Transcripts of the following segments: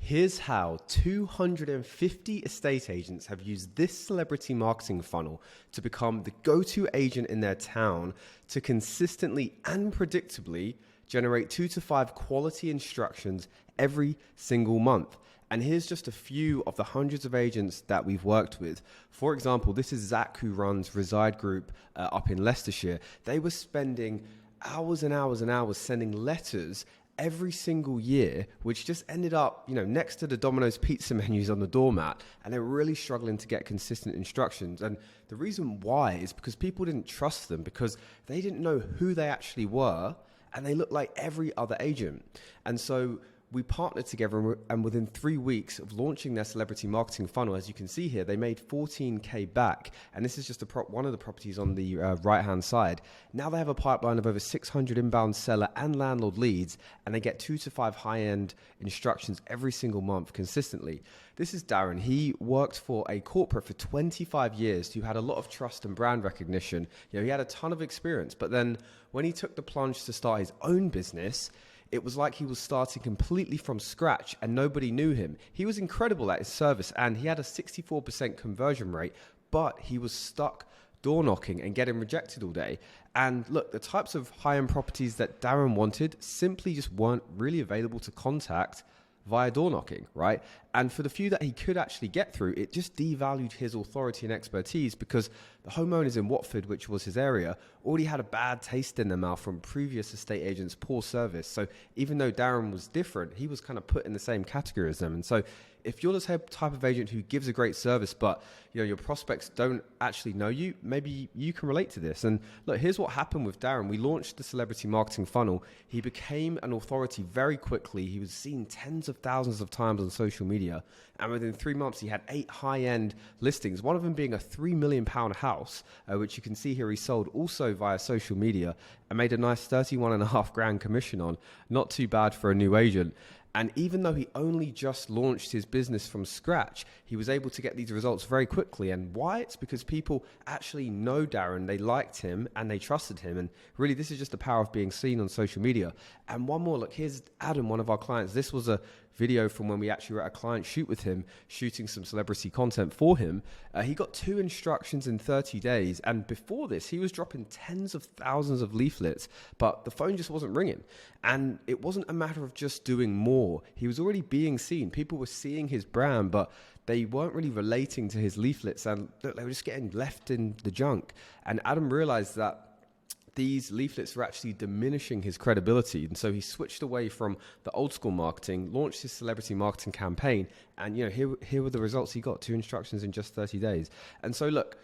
Here's how 250 estate agents have used this celebrity marketing funnel to become the go-to agent in their town to consistently and predictably generate 2 to 5 quality instructions every single month. And here's just a few of the hundreds of agents that we've worked with. For example, this is Zach, who runs Reside Group up in Leicestershire. They were spending hours and hours and hours sending letters every single year, which just ended up, next to the Domino's pizza menus on the doormat, and they're really struggling to get consistent instructions. And the reason why is because people didn't trust them, because they didn't know who they actually were, and they looked like every other agent. And so we partnered together, and within 3 weeks of launching their celebrity marketing funnel, as you can see here, they made 14K back. And this is just one of the properties on the right-hand side. Now they have a pipeline of over 600 inbound seller and landlord leads, and they get 2 to 5 high-end instructions every single month consistently. This is Darren. He worked for a corporate for 25 years who had a lot of trust and brand recognition. He had a ton of experience, but then when he took the plunge to start his own business, it was like he was starting completely from scratch and nobody knew him. He was incredible at his service and he had a 64% conversion rate, but he was stuck door knocking and getting rejected all day. And look, the types of high-end properties that Darren wanted simply just weren't really available to contact via door knocking, right? And for the few that he could actually get through, it just devalued his authority and expertise, because the homeowners in Watford, which was his area, already had a bad taste in their mouth from previous estate agents' poor service. So even though Darren was different, he was kind of put in the same category as them. And so if you're the type of agent who gives a great service, but your prospects don't actually know you, maybe you can relate to this. And look, here's what happened with Darren. We launched the celebrity marketing funnel. He became an authority very quickly. He was seen tens of thousands of times on social media. And within 3 months, he had 8 high-end listings, one of them being a £3 million house, which you can see here he sold also via social media and made a nice 31.5 grand commission on. Not too bad for a new agent. And even though he only just launched his business from scratch, he was able to get these results very quickly. And why? It's because people actually know Darren, they liked him, and they trusted him. And really, this is just the power of being seen on social media. And one more, look, here's Adam, one of our clients. This was a video from when we actually were at a client shoot with him, shooting some celebrity content for him. He got 2 instructions in 30 days. And before this, he was dropping tens of thousands of leaflets, but the phone just wasn't ringing. And it wasn't a matter of just doing more. He was already being seen. People were seeing his brand, but they weren't really relating to his leaflets, and they were just getting left in the junk. And Adam realized that these leaflets were actually diminishing his credibility. And so he switched away from the old school marketing, launched his celebrity marketing campaign. And here were the results he got: 2 instructions in just 30 days. And so look,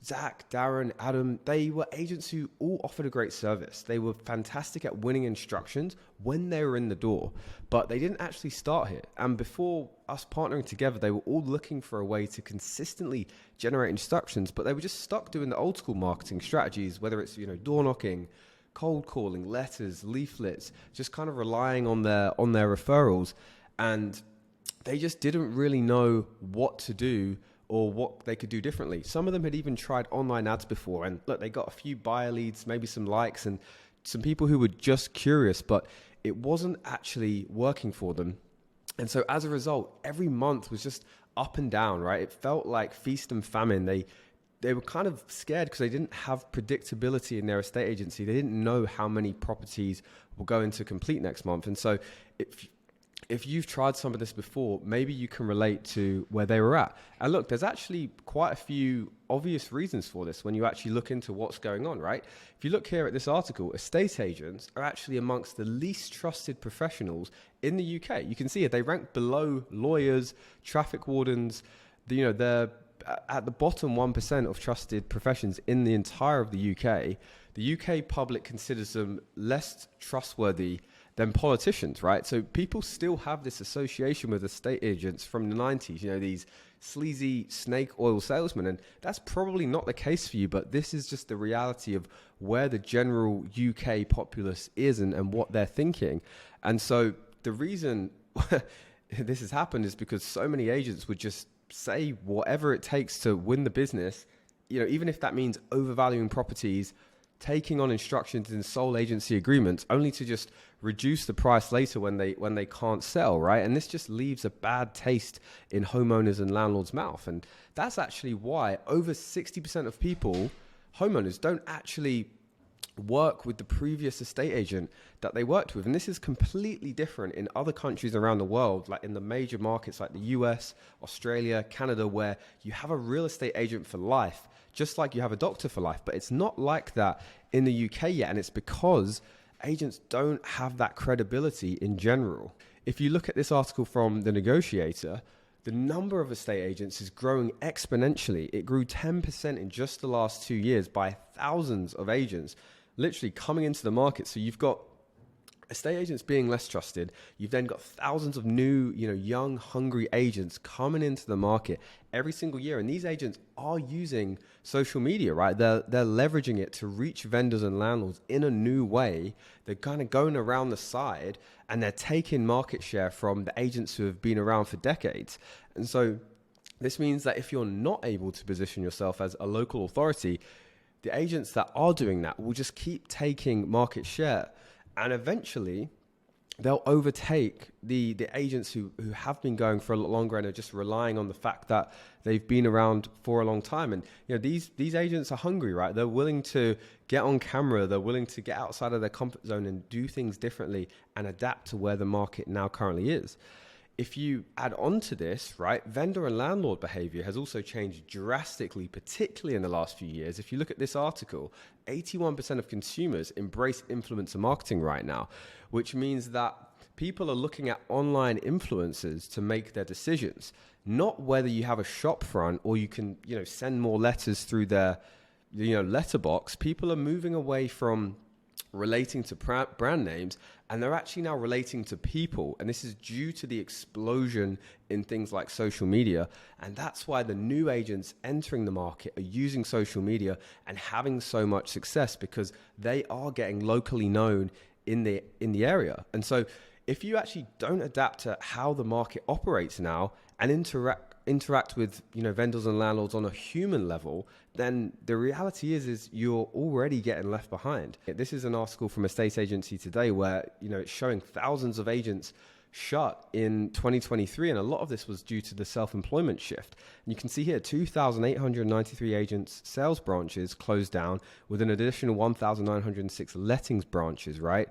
Zach, Darren, Adam, they were agents who all offered a great service. They were fantastic at winning instructions when they were in the door, but they didn't actually start here. And before us partnering together, they were all looking for a way to consistently generate instructions, but they were just stuck doing the old school marketing strategies, whether it's, door knocking, cold calling, letters, leaflets, just kind of relying on their referrals. And they just didn't really know what to do or what they could do differently. Some of them had even tried online ads before, and look, they got a few buyer leads, maybe some likes, and some people who were just curious, but it wasn't actually working for them. And so as a result, every month was just up and down, right? It felt like feast and famine. They were kind of scared because they didn't have predictability in their estate agency. They didn't know how many properties were going to complete next month. And so if you've tried some of this before, maybe you can relate to where they were at. And look, there's actually quite a few obvious reasons for this when you actually look into what's going on, right? If you look here at this article, estate agents are actually amongst the least trusted professionals in the UK. You can see it, they rank below lawyers, traffic wardens. They're at the bottom 1% of trusted professions in the entire of the UK. The UK public considers them less trustworthy than politicians, right? So people still have this association with estate agents from the 90s, these sleazy snake oil salesmen. And that's probably not the case for you, but this is just the reality of where the general UK populace is and what they're thinking. And so the reason this has happened is because so many agents would just say whatever it takes to win the business, even if that means overvaluing properties taking on instructions in sole agency agreements only to just reduce the price later when they can't sell, right? And this just leaves a bad taste in homeowners and landlords' mouth. And that's actually why over 60% of people, homeowners, don't actually work with the previous estate agent that they worked with. And this is completely different in other countries around the world, like in the major markets like the US, Australia, Canada, where you have a real estate agent for life, just like you have a doctor for life. But it's not like that in the UK yet. And it's because agents don't have that credibility in general. If you look at this article from The Negotiator, the number of estate agents is growing exponentially. It grew 10% in just the last 2 years by thousands of agents literally coming into the market. So you've got estate agents being less trusted. You've then got thousands of new, young, hungry agents coming into the market every single year. And these agents are using social media, right? They're leveraging it to reach vendors and landlords in a new way. They're kind of going around the side and they're taking market share from the agents who have been around for decades. And so this means that if you're not able to position yourself as a local authority, the agents that are doing that will just keep taking market share. And eventually, they'll overtake the agents who have been going for a lot longer and are just relying on the fact that they've been around for a long time. And these agents are hungry, right? They're willing to get on camera. They're willing to get outside of their comfort zone and do things differently and adapt to where the market now currently is. If you add on to this, right, vendor and landlord behavior has also changed drastically, particularly in the last few years. If you look at this article, 81% of consumers embrace influencer marketing right now, which means that people are looking at online influencers to make their decisions, not whether you have a shop front or you can, send more letters through their, letterbox. People are moving away from relating to brand names, and they're actually now relating to people. And this is due to the explosion in things like social media. And that's why the new agents entering the market are using social media and having so much success, because they are getting locally known in the area. And so if you actually don't adapt to how the market operates now and interact with vendors and landlords on a human level, then the reality is you're already getting left behind. This is an article from Estate Agency Today where it's showing thousands of agents shut in 2023, and a lot of this was due to the self-employment shift. And you can see here 2,893 agents sales branches closed down, with an additional 1,906 lettings branches, right?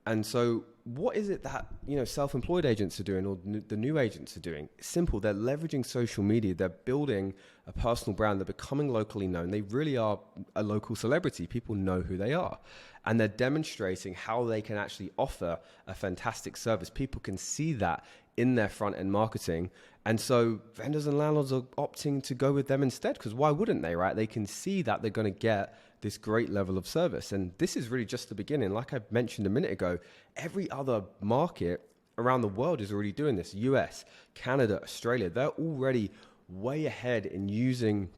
And so what is it that self-employed agents are doing, or the new agents are doing? It's simple. They're leveraging social media. They're building a personal brand. They're becoming locally known. They really are a local celebrity. People know who they are. And they're demonstrating how they can actually offer a fantastic service. People can see that in their front-end marketing. And so vendors and landlords are opting to go with them instead, because why wouldn't they, right? They can see that they're going to get this great level of service. And this is really just the beginning. Like I mentioned a minute ago, every other market around the world is already doing this. US, Canada, Australia, they're already way ahead in using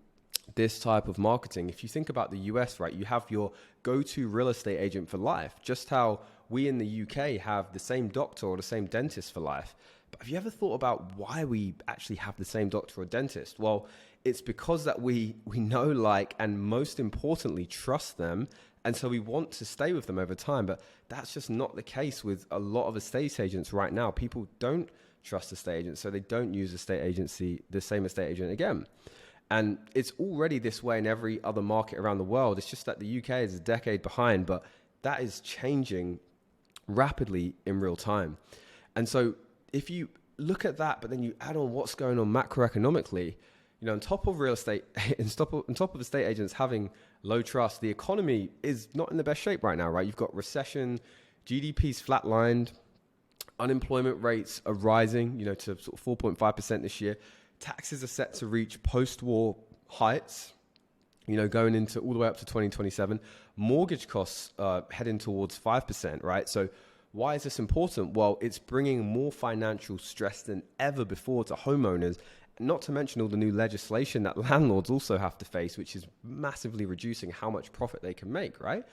this type of marketing. If you think about the US, right, you have your go-to real estate agent for life, just how we in the UK have the same doctor or the same dentist for life. But have you ever thought about why we actually have the same doctor or dentist? Well, it's because that we know, like, and most importantly, trust them. And so we want to stay with them over time. But that's just not the case with a lot of estate agents right now. People don't trust estate agents, so they don't use the same estate agent again. And it's already this way in every other market around the world. It's just that the UK is a decade behind, but that is changing rapidly in real time. And so if you look at that, but then you add on what's going on macroeconomically, on top of real estate, on top of estate agents having low trust, the economy is not in the best shape right now, right? You've got recession, GDP's flatlined, unemployment rates are rising, to sort of 4.5% this year. Taxes are set to reach post-war heights, going into all the way up to 2027. Mortgage costs heading towards 5%, right? So why is this important? Well, it's bringing more financial stress than ever before to homeowners, not to mention all the new legislation that landlords also have to face, which is massively reducing how much profit they can make, right?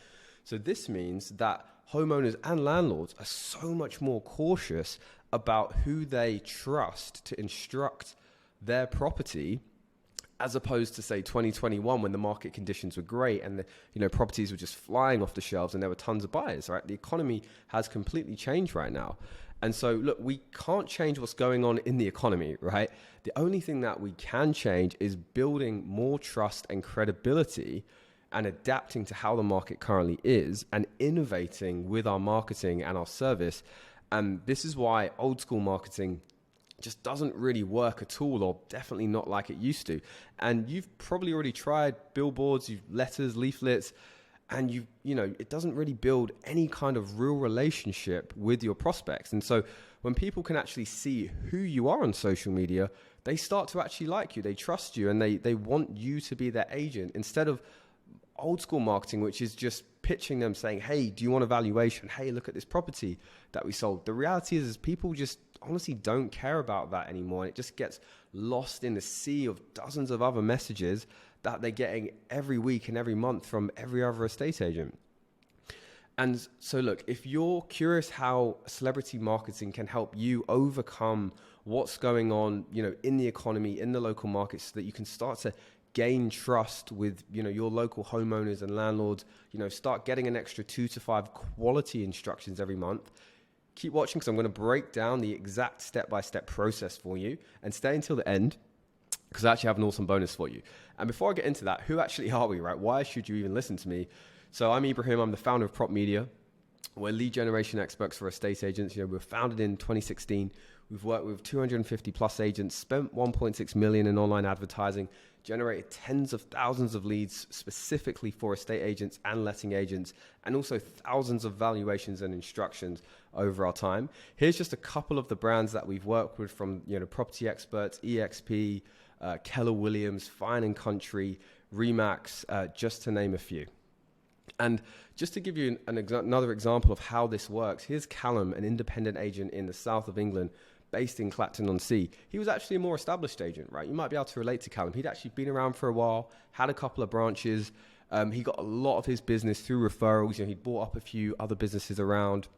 So this means that homeowners and landlords are so much more cautious about who they trust to instruct their property. as opposed to say 2021 when the market conditions were great and the properties were just flying off the shelves and there were tons of buyers, right? The economy has completely changed right now. And so look, we can't change what's going on in the economy, right? The only thing that we can change is building more trust and credibility and adapting to how the market currently is and innovating with our marketing and our service. And this is why old school marketing just doesn't really work at all, or definitely not like it used to. And you've probably already tried billboards, letters, leaflets, and it doesn't really build any kind of real relationship with your prospects. And so when people can actually see who you are on social media, they start to actually like you, they trust you, and they want you to be their agent instead of old school marketing, which is just pitching them saying, hey, do you want a valuation? Hey, look at this property that we sold. The reality is people just honestly don't care about that anymore. And it just gets lost in the sea of dozens of other messages that they're getting every week and every month from every other estate agent. And so look, if you're curious how celebrity marketing can help you overcome what's going on, in the economy, in the local market, so that you can start to gain trust with, your local homeowners and landlords, start getting an extra 2 to 5 quality instructions every month, keep watching because I'm going to break down the exact step-by-step process for you, and stay until the end because I actually have an awesome bonus for you. And before I get into that, who actually are we, right? Why should you even listen to me? So I'm Ibrahim. I'm the founder of Prop Media. We're lead generation experts for estate agents. We were founded in 2016. We've worked with 250 plus agents, spent 1.6 million in online advertising, generated tens of thousands of leads specifically for estate agents and letting agents, and also thousands of valuations and instructions over our time. Here's just a couple of the brands that we've worked with from, Property Experts, EXP, Keller Williams, Fine & Country, Remax, just to name a few. And just to give you another example of how this works, here's Callum, an independent agent in the south of England, based in Clacton-on-Sea. He was actually a more established agent, right? You might be able to relate to Callum. He'd actually been around for a while, had a couple of branches. He got a lot of his business through referrals. He'd bought up a few other businesses around,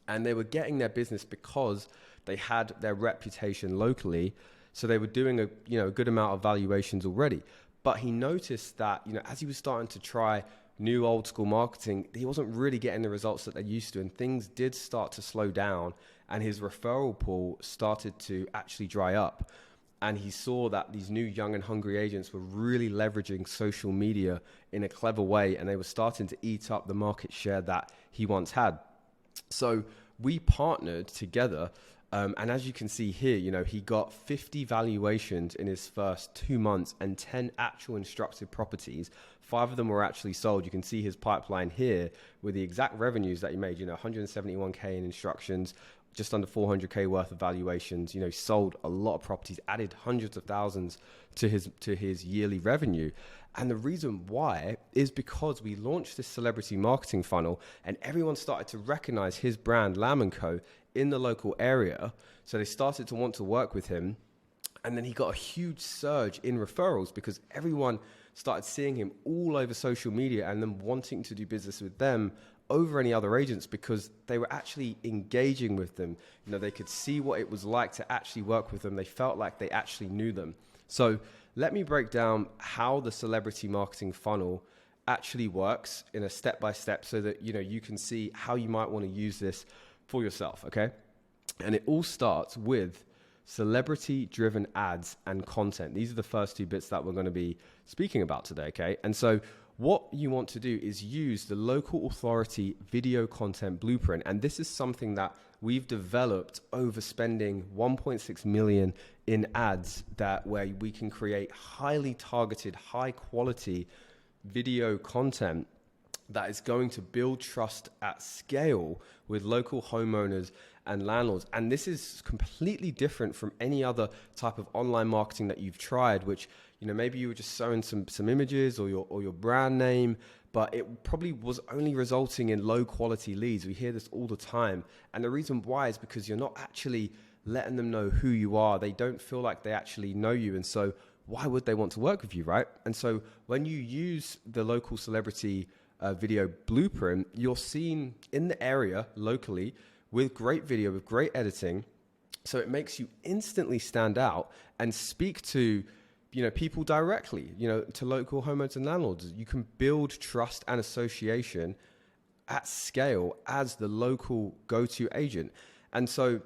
and they were getting their business because they had their reputation locally. So they were doing a good amount of valuations already. But he noticed that, as he was starting to try new old school marketing, he wasn't really getting the results that they used to, and things did start to slow down, and his referral pool started to actually dry up. And he saw that these new young and hungry agents were really leveraging social media in a clever way, and they were starting to eat up the market share that he once had. So we partnered together, and as you can see here, he got 50 valuations in his first 2 months and 10 actual instructed properties. 5 of them were actually sold. You can see his pipeline here with the exact revenues that he made, 171K in instructions, just under 400K worth of valuations, sold a lot of properties, added hundreds of thousands to his yearly revenue. And the reason why is because we launched this celebrity marketing funnel and everyone started to recognize his brand, Lamb & Co, in the local area. So they started to want to work with him. And then he got a huge surge in referrals because everyone started seeing him all over social media and then wanting to do business with them over any other agents because they were actually engaging with them. They could see what it was like to actually work with them. They felt like they actually knew them. So let me break down how the celebrity marketing funnel actually works in a step-by-step so that, you can see how you might want to use this for yourself, okay? And it all starts with celebrity-driven ads and content. These are the first 2 bits that we're going to be speaking about today, okay? And so what you want to do is use the local authority video content blueprint. And this is something that we've developed over spending 1.6 million in ads where we can create highly targeted, high quality video content that is going to build trust at scale with local homeowners and landlords. And this is completely different from any other type of online marketing that you've tried, which, maybe you were just showing some images or your brand name, but it probably was only resulting in low quality leads. We hear this all the time. And the reason why is because you're not actually letting them know who you are. They don't feel like they actually know you. And so why would they want to work with you, right? And so when you use the local celebrity video blueprint, you're seen in the area locally with great video, with great editing. So it makes you instantly stand out and speak to people directly, to local homeowners and landlords. You can build trust and association at scale as the local go-to agent. And so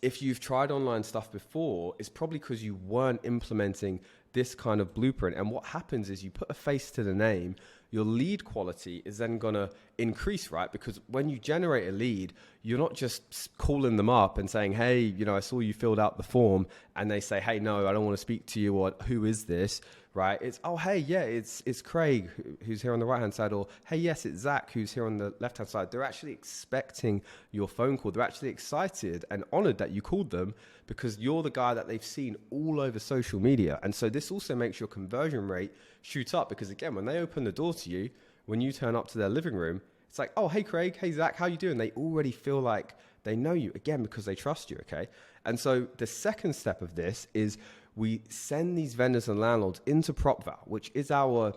if you've tried online stuff before, it's probably because you weren't implementing this kind of blueprint. And what happens is you put a face to the name, your lead quality is then going to increase, right? Because when you generate a lead, you're not just calling them up and saying, hey, I saw you filled out the form, and they say, hey, no, I don't want to speak to you, or who is this, right? It's, oh, hey, yeah, it's Craig who's here on the right-hand side, or hey, yes, it's Zach who's here on the left-hand side. They're actually expecting your phone call. They're actually excited and honored that you called them because you're the guy that they've seen all over social media. And so this also makes your conversion rate shoot up because, again, when they open the door to you, when you turn up to their living room, it's like, oh, hey, Craig, hey, Zach, how you doing? They already feel like they know you, again, because they trust you, okay? And so the second step of this is we send these vendors and landlords into PropVal, which is our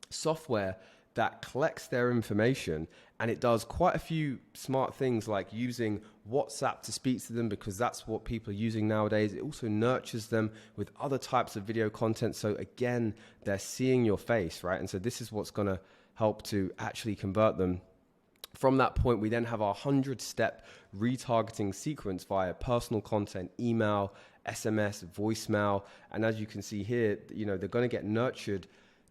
software that collects their information, and it does quite a few smart things like using WhatsApp to speak to them because that's what people are using nowadays. It also nurtures them with other types of video content. So again, they're seeing your face, right? And so this is what's going to help to actually convert them. From that point, we then have our 100-step retargeting sequence via personal content, email, SMS, voicemail. And as you can see here, they're going to get nurtured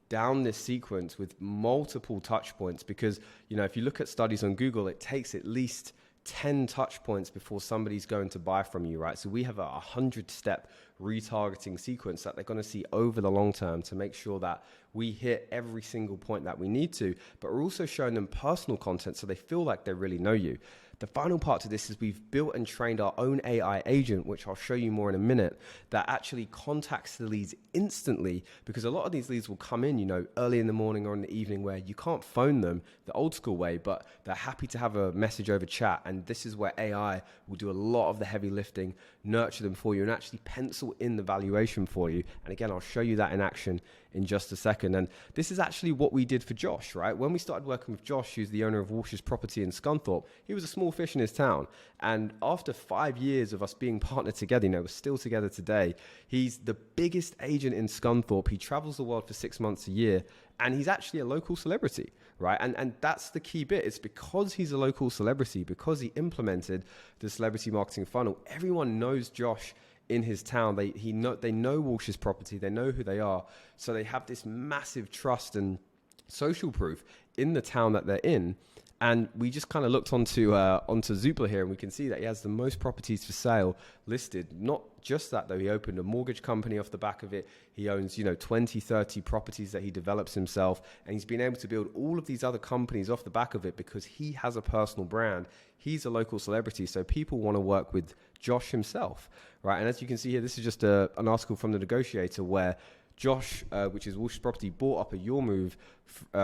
down this sequence with multiple touch points because, if you look at studies on Google, it takes at least 10 touch points before somebody's going to buy from you, right? So we have a 100-step retargeting sequence that they're going to see over the long term to make sure that we hit every single point that we need to, but we're also showing them personal content so they feel like they really know you. The final part to this is we've built and trained our own AI agent, which I'll show you more in a minute, that actually contacts the leads instantly because a lot of these leads will come in, early in the morning or in the evening where you can't phone them the old school way, but they're happy to have a message over chat. And this is where AI will do a lot of the heavy lifting, nurture them for you and actually pencil in the valuation for you. And again, I'll show you that in action in just a second. And this is actually what we did for Josh, right? When we started working with Josh, who's the owner of Walsh's Property in Scunthorpe, he was a small fish in his town. And after 5 years of us being partnered together, we're still together today. He's the biggest agent in Scunthorpe. He travels the world for 6 months a year. And he's actually a local celebrity, right? And that's the key bit. It's because he's a local celebrity, because he implemented the celebrity marketing funnel. Everyone knows Josh in his town. They know Walsh's Property. They know who they are. So they have this massive trust and social proof in the town that they're in. And we just kind of looked onto Zoopla here, and we can see that he has the most properties for sale listed. Not just that, though. He opened a mortgage company off the back of it. He owns, 20, 30 properties that he develops himself. And he's been able to build all of these other companies off the back of it because he has a personal brand. He's a local celebrity, so people want to work with Josh himself, right? And as you can see here, this is just an article from The Negotiator where Josh, which is Walsh's Property, bought up a Your Move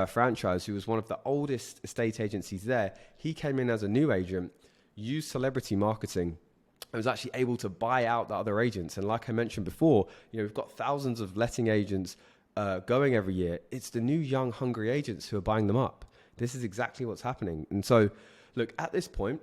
franchise, who was one of the oldest estate agencies there. He came in as a new agent, used celebrity marketing, and was actually able to buy out the other agents. And like I mentioned before, we've got thousands of letting agents going every year. It's the new, young, hungry agents who are buying them up. This is exactly what's happening. And so, look, at this point,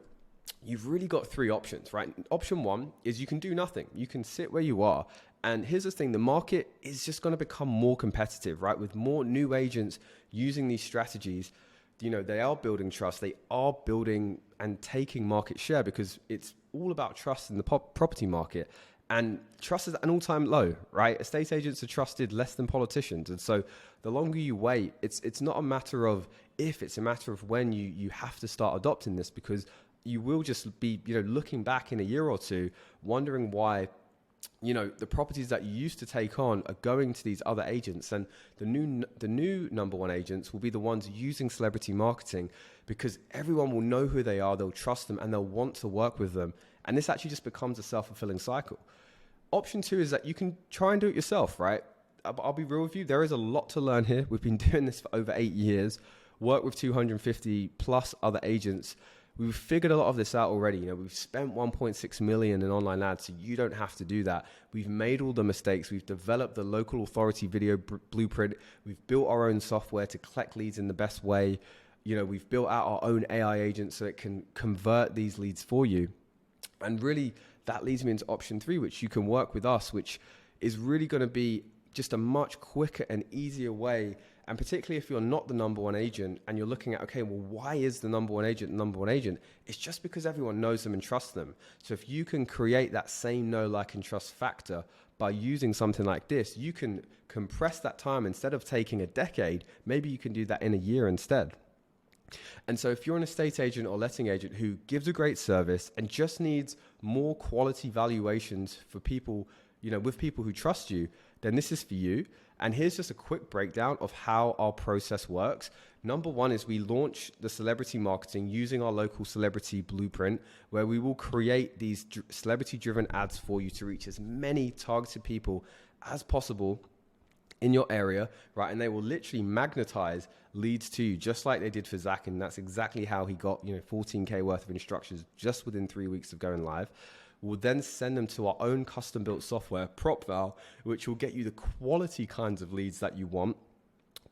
you've really got three options, right? Option one is you can do nothing. You can sit where you are. And here's the thing, the market is just going to become more competitive, right? With more new agents using these strategies, they are building trust. They are building and taking market share because it's all about trust in the property market. And trust is at an all-time low, right? Estate agents are trusted less than politicians. And so the longer you wait, it's not a matter of if, it's a matter of when you have to start adopting this, because you will just be, looking back in a year or two, wondering why the properties that you used to take on are going to these other agents, and the new number one agents will be the ones using celebrity marketing because everyone will know who they are, they'll trust them, and they'll want to work with them. And this actually just becomes a self-fulfilling cycle. Option two is that you can try and do it yourself, right? I'll be real with you. There is a lot to learn here. We've been doing this for over 8 years, worked with 250 plus other agents. We've figured a lot of this out already. We've spent 1.6 million in online ads, so you don't have to do that. We've made all the mistakes. We've developed the local authority video blueprint. We've built our own software to collect leads in the best way. We've built out our own AI agent so it can convert these leads for you. And really, that leads me into option three, which you can work with us, which is really going to be just a much quicker and easier way. And particularly if you're not the number one agent and you're looking at, okay, well, why is the number one agent the number one agent? It's just because everyone knows them and trusts them. So if you can create that same know, like, and trust factor by using something like this, you can compress that time. Instead of taking a decade, maybe you can do that in a year instead. And so if you're an estate agent or letting agent who gives a great service and just needs more quality valuations for people, with people who trust you, then this is for you. And here's just a quick breakdown of how our process works. Number one is we launch the celebrity marketing using our local celebrity blueprint, where we will create these celebrity-driven ads for you to reach as many targeted people as possible in your area, right? And they will literally magnetize leads to you, just like they did for Zach. And that's exactly how he got, 14K worth of instructions just within 3 weeks of going live. We'll then send them to our own custom-built software, PropVal, which will get you the quality kinds of leads that you want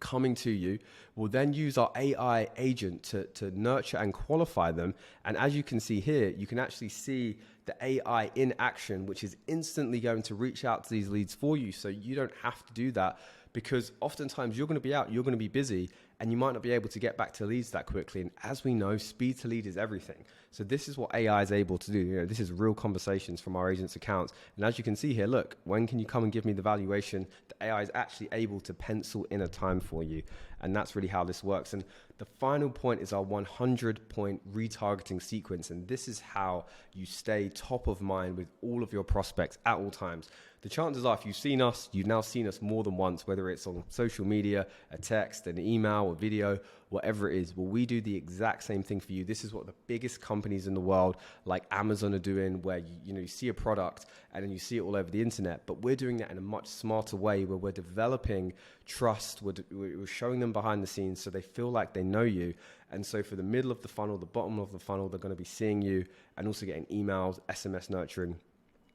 coming to you. We'll then use our AI agent to nurture and qualify them. And as you can see here, you can actually see the AI in action, which is instantly going to reach out to these leads for you. So you don't have to do that, because oftentimes you're going to be out, you're going to be busy, and you might not be able to get back to leads that quickly. And as we know, speed to lead is everything. So this is what AI is able to do. This is real conversations from our agents' accounts. And as you can see here, look, when can you come and give me the valuation? The AI is actually able to pencil in a time for you. And that's really how this works. And the final point is our 100-point retargeting sequence. And this is how you stay top of mind with all of your prospects at all times. The chances are, if you've seen us, you've now seen us more than once, whether it's on social media, a text, an email, a video, whatever it is. Well, we do the exact same thing for you. This is what the biggest companies in the world, like Amazon, are doing, where you see a product and then you see it all over the internet. But we're doing that in a much smarter way, where we're developing trust. We're showing them behind the scenes so they feel like they know you. And so for the middle of the funnel, the bottom of the funnel, they're going to be seeing you and also getting emails, SMS nurturing,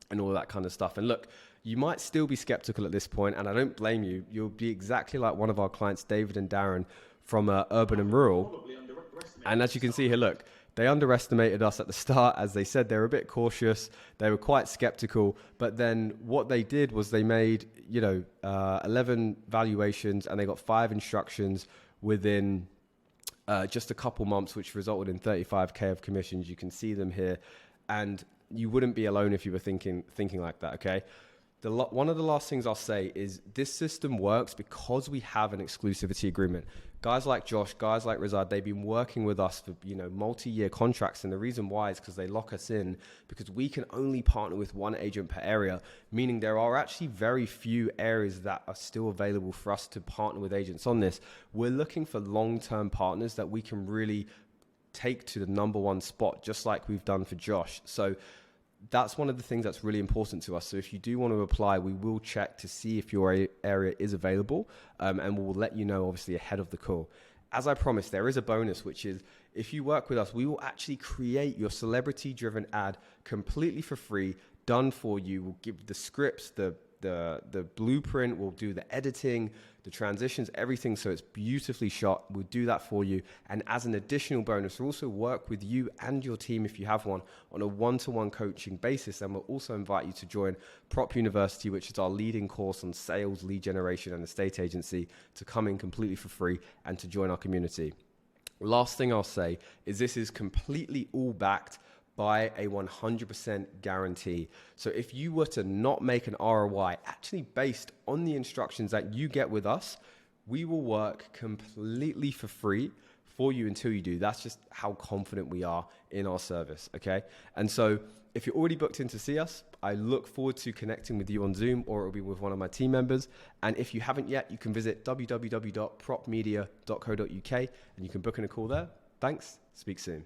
and all that kind of stuff. And look, you might still be skeptical at this point, and I don't blame you. You'll be exactly like one of our clients, David and Darren, from Urban and Rural. And as you can see here, look, they underestimated us at the start. As they said, they were a bit cautious. They were quite skeptical. But then what they did was they made, 11 valuations, and they got 5 instructions within just a couple months, which resulted in 35K of commissions. You can see them here. And you wouldn't be alone if you were thinking like that, okay? One of the last things I'll say is this system works because we have an exclusivity agreement. Guys like Josh, guys like Rizad, they've been working with us for multi-year contracts, and the reason why is because they lock us in, because we can only partner with one agent per area, meaning there are actually very few areas that are still available for us to partner with agents on this. We're looking for long-term partners that we can really take to the number one spot, just like we've done for Josh. So that's one of the things that's really important to us. So if you do want to apply, we will check to see if your area is available, and we'll let you know obviously ahead of the call. As I promised, there is a bonus, which is if you work with us, we will actually create your celebrity-driven ad completely for free, done for you. We'll give the scripts, the blueprint, we'll do the editing, the transitions, everything, so it's beautifully shot. We'll do that for you. And as an additional bonus, we'll also work with you and your team, if you have one, on a one-to-one coaching basis. And we'll also invite you to join Prop University, which is our leading course on sales, lead generation, and estate agency, to come in completely for free and to join our community. Last thing I'll say is this is completely all backed by a 100% guarantee. So if you were to not make an ROI, actually based on the instructions that you get with us, we will work completely for free for you until you do. That's just how confident we are in our service, okay? And so if you're already booked in to see us, I look forward to connecting with you on Zoom, or it'll be with one of my team members. And if you haven't yet, you can visit www.propmedia.co.uk and you can book in a call there. Thanks. Speak soon.